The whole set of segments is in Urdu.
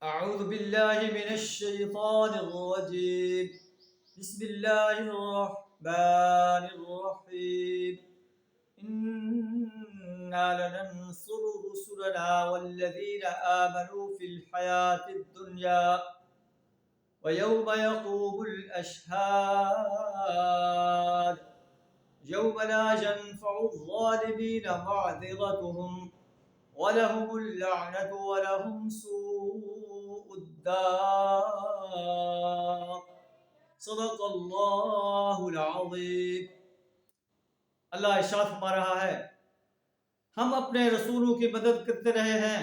أعوذ بالله من الشيطان الرجيم. بسم الله الرحمن الرحيم. إنا لننصر رسلنا والذين آمنوا في الحياة الدنيا ويوم يقوم الأشهاد يوم لا ينفع الظالمين معذرتهم وَلَهُمُ اللَّعْنَةُ وَلَهُمْ سُوءُ الدَّارِ. صدق اللہ العظیم. اللہ ارشاد فرما رہا ہے، ہم اپنے رسولوں کی مدد کرتے رہے ہیں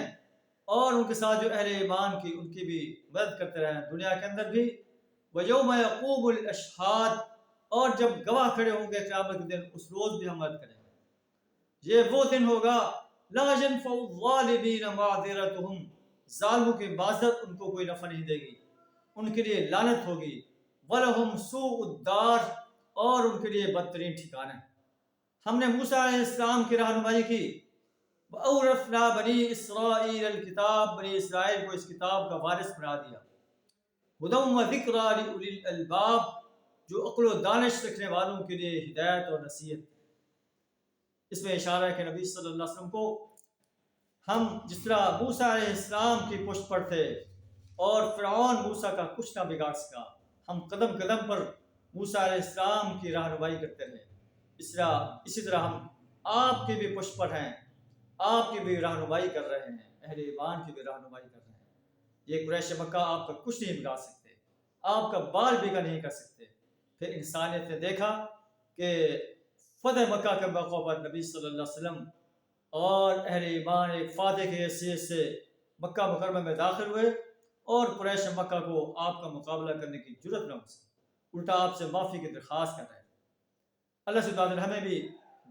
اور ان کے ساتھ جو اہل ایمان کی ان کی بھی مدد کرتے رہے ہیں دنیا کے اندر بھی. وَيَوْمَ يَقُومُ الْأَشْهَادُ، اور جب گواہ کھڑے ہوں گے قیامت کے دن اس روز بھی ہم مدد کریں گے. یہ وہ دن ہوگا لا ينفع الظالمین معذرتهم، ظالموں کی معذرت ان کو کوئی نفع نہیں دے گی، ان کے لیے لعنت ہوگی. وَلَهُمْ سُوءُ الدَّارِ، اور ان کے لیے بدترین ٹھکانہ. ہم نے موسیٰ علیہ السلام کی رہنمائی کی. وَأَوْرَثْنَا بَنِي إِسْرَائِيلَ الْكِتَابَ، بنی اسرائیل کو اس کتاب کا وارث بنا دیا. هُدًى وَذِكْرَىٰ لِأُولِي الْأَلْبَابِ، جو عقل و دانش رکھنے والوں کے لیے ہدایت اور نصیحت. اس میں اشارہ ہے کہ نبی صلی اللہ علیہ وسلم کو ہم جس طرح موسیٰ علیہ السلام کی پشت پر تھے اور فرعون موسیٰ کا کچھ نہ بگاڑ سکا، ہم قدم قدم پر موسیٰ علیہ السلام کی رہنمائی کرتے رہے. اسی طرح ہم آپ کی بھی پشت پر ہیں، آپ کی بھی رہنمائی کر رہے ہیں، اہل ایمان کی بھی رہنمائی کر رہے ہیں. یہ قریش مکہ آپ کا کچھ نہیں بگاڑ سکتے، آپ کا بال بگا نہیں کر سکتے. پھر انسانیت نے دیکھا کہ فتح مکہ کے موقع پر نبی صلی اللہ علیہ وسلم اور اہل ایمان ایک فاتح کی حیثیت سے مکہ مکرمہ میں داخل ہوئے اور قریش مکہ کو آپ کا مقابلہ کرنے کی جرت نہ ہو سکی، الٹا آپ سے معافی کی درخواست کر رہے ہیں. اللہ سبحانہ ہمیں بھی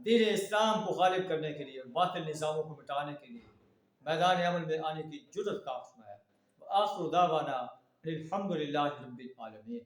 دین اسلام کو غالب کرنے کے لیے اور باطل نظاموں کو مٹانے کے لیے میدان عمل میں آنے کی جرت عطا فرمائے. وآخر دعوانا الحمد للہ رب العالمین.